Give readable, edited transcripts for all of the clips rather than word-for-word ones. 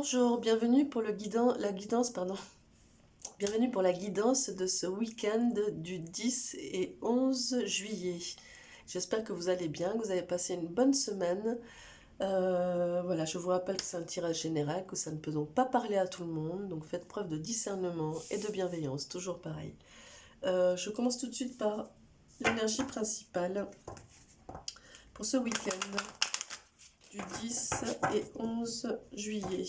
Bonjour, bienvenue pour la guidance, pardon. Bienvenue pour la guidance de ce week-end du 10 et 11 juillet. J'espère que vous allez bien, que vous avez passé une bonne semaine. Voilà, je vous rappelle que c'est un tirage général, que ça ne peut donc pas parler à tout le monde, donc faites preuve de discernement et de bienveillance, toujours pareil. Je commence tout de suite par l'énergie principale pour ce week-end du 10 et 11 juillet.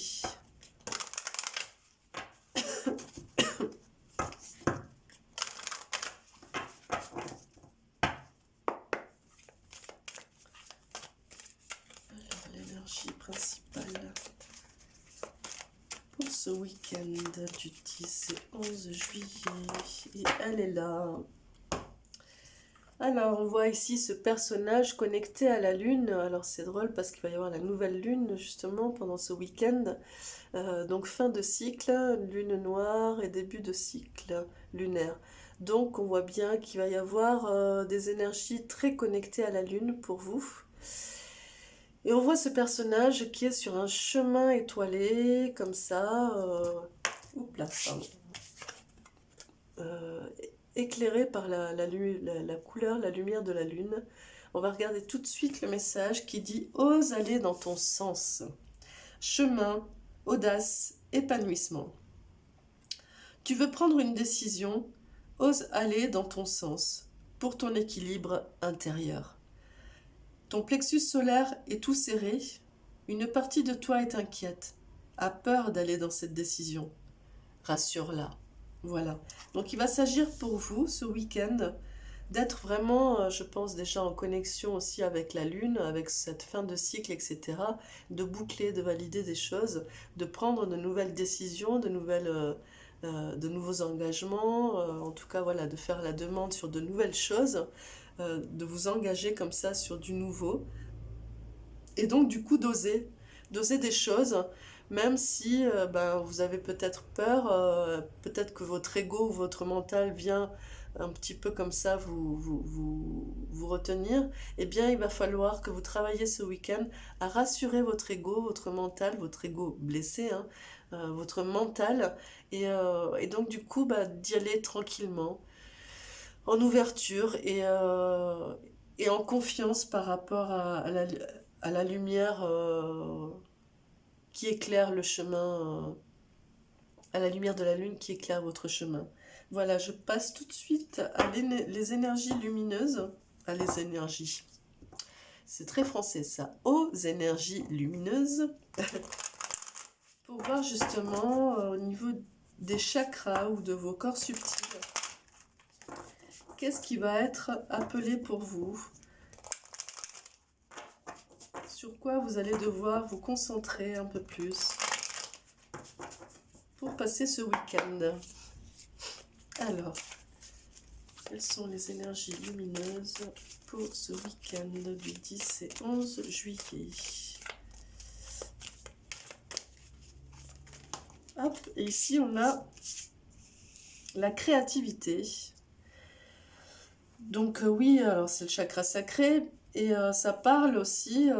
L'énergie principale pour ce week-end du 10 et 11 juillet. Et elle est là. Alors, on voit ici ce personnage connecté à la Lune. Alors, c'est drôle parce qu'il va y avoir la nouvelle Lune, justement, pendant ce week-end. Donc, fin de cycle, Lune noire et début de cycle lunaire. Donc, on voit bien qu'il va y avoir des énergies très connectées à la Lune pour vous. Et on voit ce personnage qui est sur un chemin étoilé, comme ça, oups là, pardon, éclairé par la couleur, la lumière de la lune. On va regarder tout de suite le message qui dit « Ose aller dans ton sens. Chemin, audace, épanouissement. Tu veux prendre une décision, ose aller dans ton sens, pour ton équilibre intérieur. Ton plexus solaire est tout serré, une partie de toi est inquiète, a peur d'aller dans cette décision. Rassure-la. » Voilà. Donc il va s'agir pour vous ce week-end d'être vraiment, je pense déjà en connexion aussi avec la Lune, avec cette fin de cycle, etc. De boucler, de valider des choses, de prendre de nouvelles décisions, de nouveaux engagements, en tout cas voilà, de faire la demande sur de nouvelles choses, de vous engager comme ça sur du nouveau, et donc du coup d'oser des choses, même si vous avez peut-être peur, peut-être que votre ego ou votre mental vient un petit peu comme ça vous retenir. Eh bien il va falloir que vous travailliez ce week-end à rassurer votre ego, votre ego blessé, hein, votre mental, et donc du coup d'y aller tranquillement, en ouverture et en confiance par rapport à la lumière qui éclaire le chemin, à la lumière de la lune qui éclaire votre chemin. Voilà, je passe tout de suite à les énergies lumineuses, à les énergies. C'est très français ça, aux énergies lumineuses, pour voir justement au niveau des chakras ou de vos corps subtils, qu'est-ce qui va être appelé pour vous, sur quoi vous allez devoir vous concentrer un peu plus pour passer ce week-end. Alors, quelles sont les énergies lumineuses pour ce week-end du 10 et 11 juillet? Hop, et ici on a la créativité. Donc oui, alors c'est le chakra sacré, et ça parle aussi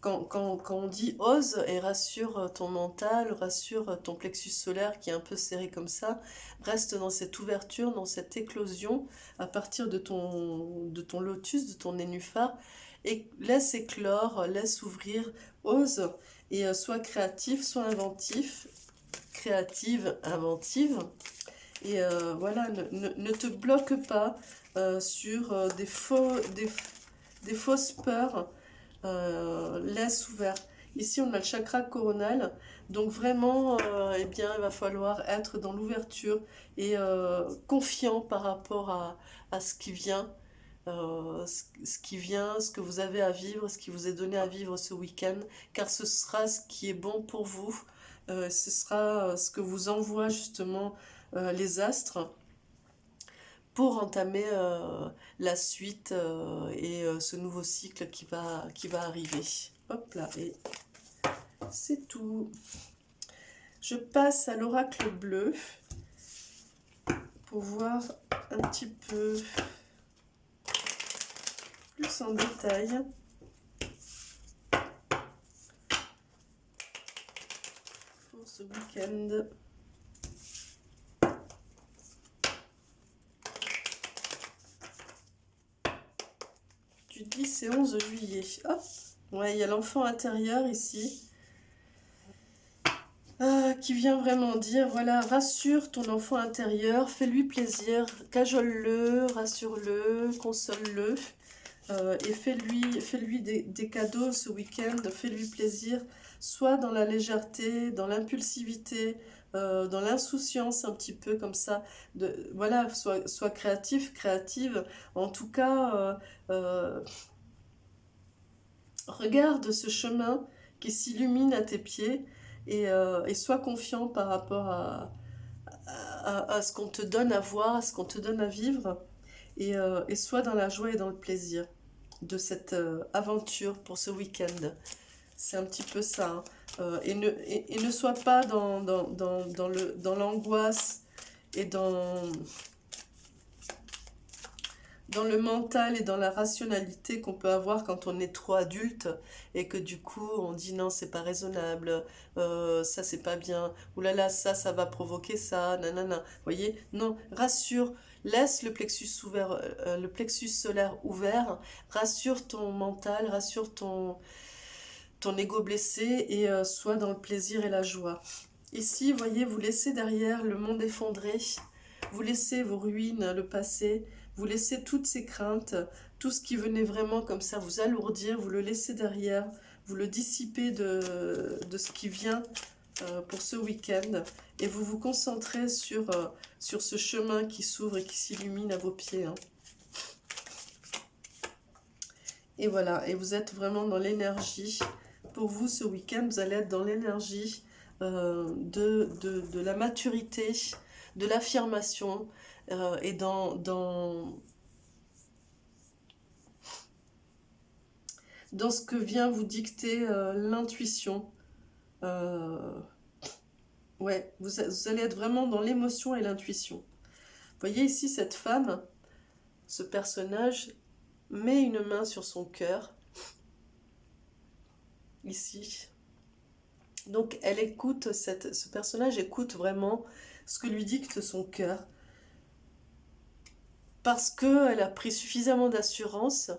quand on dit ose et rassure ton mental, rassure ton plexus solaire qui est un peu serré comme ça, reste dans cette ouverture, dans cette éclosion à partir de ton lotus, de ton nénuphar, et laisse éclore, laisse ouvrir, ose, et sois créatif, sois inventif, créative, inventive, et voilà, ne te bloque pas sur des fausses peurs. Laisse ouvert. Ici, on a le chakra coronal. Donc vraiment, eh bien, il va falloir être dans l'ouverture et confiant par rapport à ce qui vient. Ce que vous avez à vivre, ce qui vous est donné à vivre ce week-end, car ce sera ce qui est bon pour vous. Ce sera ce que vous envoient justement les astres pour entamer la suite et ce nouveau cycle qui va arriver. Hop là, et c'est tout. Je passe à l'oracle bleu pour voir un petit peu plus en détail pour ce week-end. Du 10 et 11 juillet. Hop. Ouais, il y a l'enfant intérieur ici. Qui vient vraiment dire, voilà, rassure ton enfant intérieur, fais-lui plaisir, cajole-le, rassure-le, console-le. Et fais-lui des cadeaux ce week-end, fais-lui plaisir, soit dans la légèreté, dans l'impulsivité, dans l'insouciance un petit peu comme ça, voilà, sois créatif, créative, en tout cas, regarde ce chemin qui s'illumine à tes pieds et sois confiant par rapport à ce qu'on te donne à voir, à ce qu'on te donne à vivre et sois dans la joie et dans le plaisir de cette aventure pour ce week-end. C'est un petit peu ça. Hein. Et ne sois pas dans l'angoisse et dans le mental et dans la rationalité qu'on peut avoir quand on est trop adulte et que du coup on dit non c'est pas raisonnable, ça c'est pas bien, oulala ça va provoquer ça, nanana. Vous voyez, non, rassure, laisse le plexus ouvert, le plexus solaire ouvert, rassure ton mental, rassure ton ego blessé et sois dans le plaisir et la joie. Ici, vous voyez, vous laissez derrière le monde effondré, vous laissez vos ruines, le passé, vous laissez toutes ces craintes, tout ce qui venait vraiment comme ça vous alourdir, vous le laissez derrière, vous le dissipez de ce qui vient pour ce week-end et vous vous concentrez sur ce chemin qui s'ouvre et qui s'illumine à vos pieds. Hein. Et voilà, et vous êtes vraiment dans l'énergie. Pour vous, ce week-end, vous allez être dans l'énergie de la maturité, de l'affirmation et dans ce que vient vous dicter l'intuition. Ouais, vous allez être vraiment dans l'émotion et l'intuition. Vous voyez ici cette femme, ce personnage, met une main sur son cœur, ici. Donc elle écoute, ce personnage écoute vraiment ce que lui dicte son cœur. Parce qu'elle a pris suffisamment d'assurance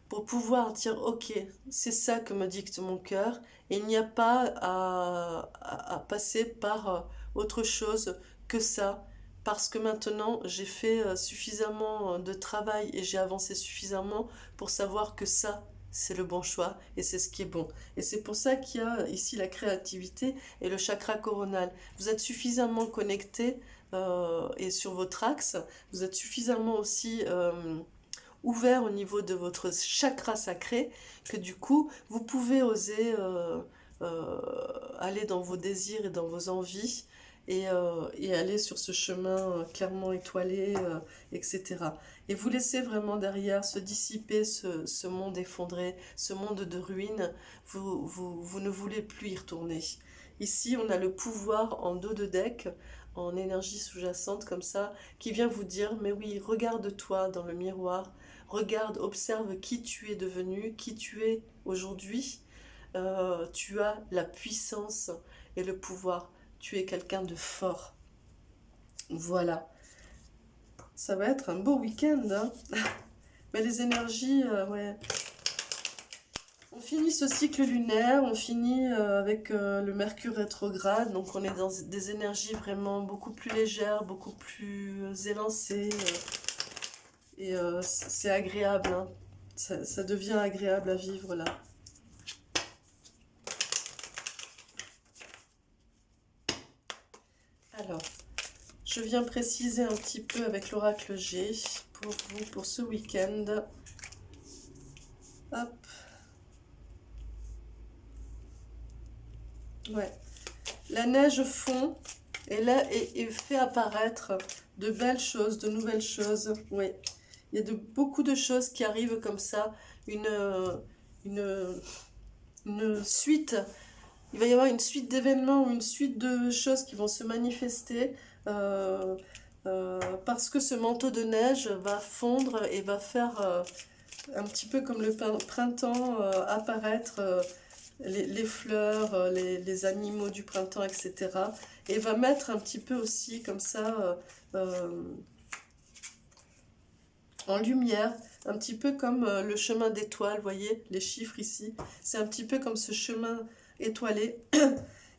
pour pouvoir dire ok, c'est ça que me dicte mon cœur et il n'y a pas à passer par autre chose que ça parce que maintenant j'ai fait suffisamment de travail et j'ai avancé suffisamment pour savoir que ça c'est le bon choix et c'est ce qui est bon. Et c'est pour ça qu'il y a ici la créativité et le chakra coronal. Vous êtes suffisamment connecté et sur votre axe, vous êtes suffisamment aussi ouvert au niveau de votre chakra sacré que du coup vous pouvez oser aller dans vos désirs et dans vos envies et aller sur ce chemin clairement étoilé, etc. Et vous laissez vraiment derrière se dissiper ce monde effondré, ce monde de ruines, vous ne voulez plus y retourner. Ici, on a le pouvoir en dos de deck, en énergie sous-jacente comme ça, qui vient vous dire, mais oui, regarde-toi dans le miroir, regarde, observe qui tu es devenu, qui tu es aujourd'hui. Tu as la puissance et le pouvoir. Tu es quelqu'un de fort. Voilà. Ça va être un beau week-end. Hein. Mais les énergies, ouais. On finit ce cycle lunaire, on finit avec le Mercure rétrograde, donc on est dans des énergies vraiment beaucoup plus légères, beaucoup plus élancées, et c'est agréable, hein. Ça devient agréable à vivre là. Alors, je viens préciser un petit peu avec l'oracle G pour vous, pour ce week-end. Hop. Ouais. La neige fond et là et fait apparaître de belles choses, de nouvelles choses. Oui. Il y a beaucoup de choses qui arrivent comme ça. Une suite. Il va y avoir une suite d'événements ou une suite de choses qui vont se manifester parce que ce manteau de neige va fondre et va faire un petit peu comme le printemps apparaître les fleurs, les animaux du printemps, etc. Et va mettre un petit peu aussi comme ça en lumière, un petit peu comme le chemin d'étoiles, vous voyez, les chiffres ici. C'est un petit peu comme ce chemin étoilé.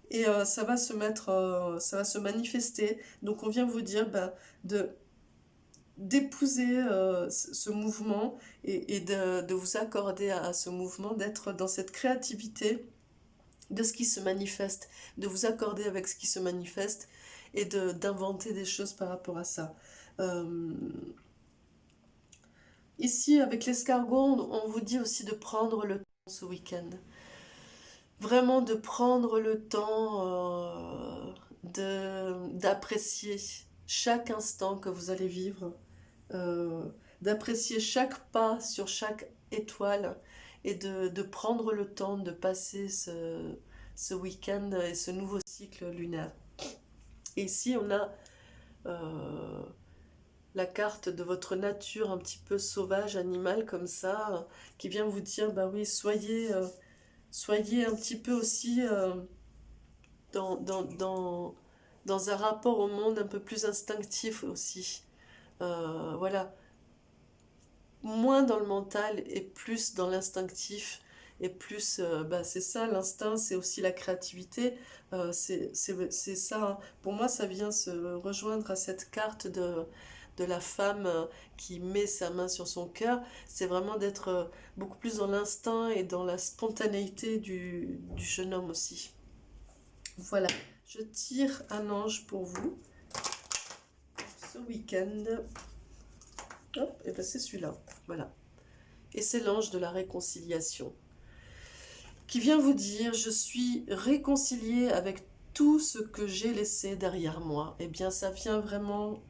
Et ça va se mettre, ça va se manifester. Donc on vient vous dire d'épouser ce mouvement et de vous accorder à ce mouvement, d'être dans cette créativité de ce qui se manifeste, de vous accorder avec ce qui se manifeste et d'inventer des choses par rapport à ça. Ici, avec l'escargot, on vous dit aussi de prendre le temps ce week-end. Vraiment de prendre le temps d'apprécier chaque instant que vous allez vivre, d'apprécier chaque pas sur chaque étoile et de prendre le temps de passer ce week-end et ce nouveau cycle lunaire. Et ici, on a la carte de votre nature un petit peu sauvage, animale comme ça, qui vient vous dire, bah oui, soyez un petit peu aussi dans un rapport au monde un peu plus instinctif aussi. Voilà, moins dans le mental et plus dans l'instinctif. Et plus, c'est ça, l'instinct, c'est aussi la créativité. C'est ça, hein. Pour moi, ça vient se rejoindre à cette carte de la femme qui met sa main sur son cœur. C'est vraiment d'être beaucoup plus dans l'instinct et dans la spontanéité du jeune homme aussi. Voilà, je tire un ange pour vous ce week-end. Hop, et ben c'est celui-là, voilà. Et c'est l'ange de la réconciliation qui vient vous dire, je suis réconcilié avec tout ce que j'ai laissé derrière moi. Eh bien, ça vient vraiment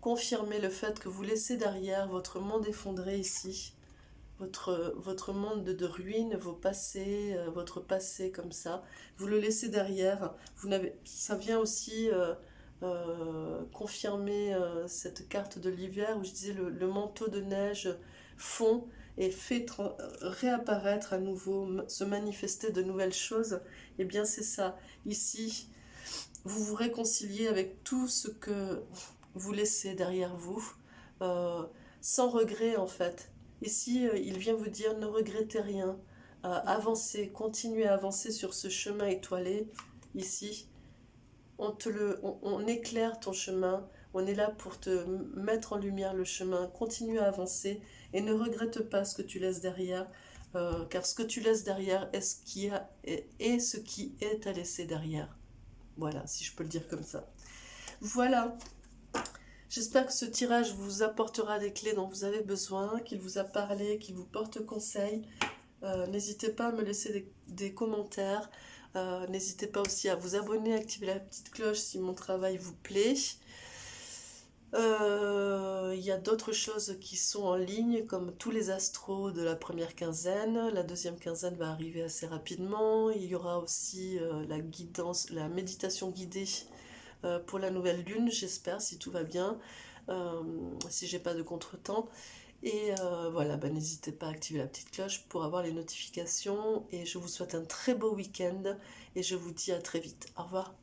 confirmer le fait que vous laissez derrière votre monde effondré ici, votre monde de ruines, vos passés, votre passé comme ça, vous le laissez derrière. Ça vient aussi confirmer cette carte de l'hiver où je disais le manteau de neige fond et fait réapparaître à nouveau, se manifester de nouvelles choses. Et bien c'est ça. Ici, vous vous réconciliez avec tout ce que vous laissez derrière vous, sans regret en fait. Ici, il vient vous dire ne regrettez rien, avancez, continuez à avancer sur ce chemin étoilé. Ici, on éclaire ton chemin, on est là pour te mettre en lumière le chemin, continue à avancer et ne regrette pas ce que tu laisses derrière, car ce que tu laisses derrière est ce qui est à laisser derrière. Voilà, si je peux le dire comme ça. Voilà. J'espère que ce tirage vous apportera des clés dont vous avez besoin, qu'il vous a parlé, qu'il vous porte conseil. N'hésitez pas à me laisser des commentaires. N'hésitez pas aussi à vous abonner, activer la petite cloche si mon travail vous plaît. Il y a d'autres choses qui sont en ligne, comme tous les astros de la première quinzaine. La deuxième quinzaine va arriver assez rapidement. Il y aura aussi la guidance, la méditation guidée pour la nouvelle lune, j'espère, si tout va bien, si j'ai pas de contretemps. Et voilà, n'hésitez pas à activer la petite cloche pour avoir les notifications. Et je vous souhaite un très beau week-end et je vous dis à très vite. Au revoir.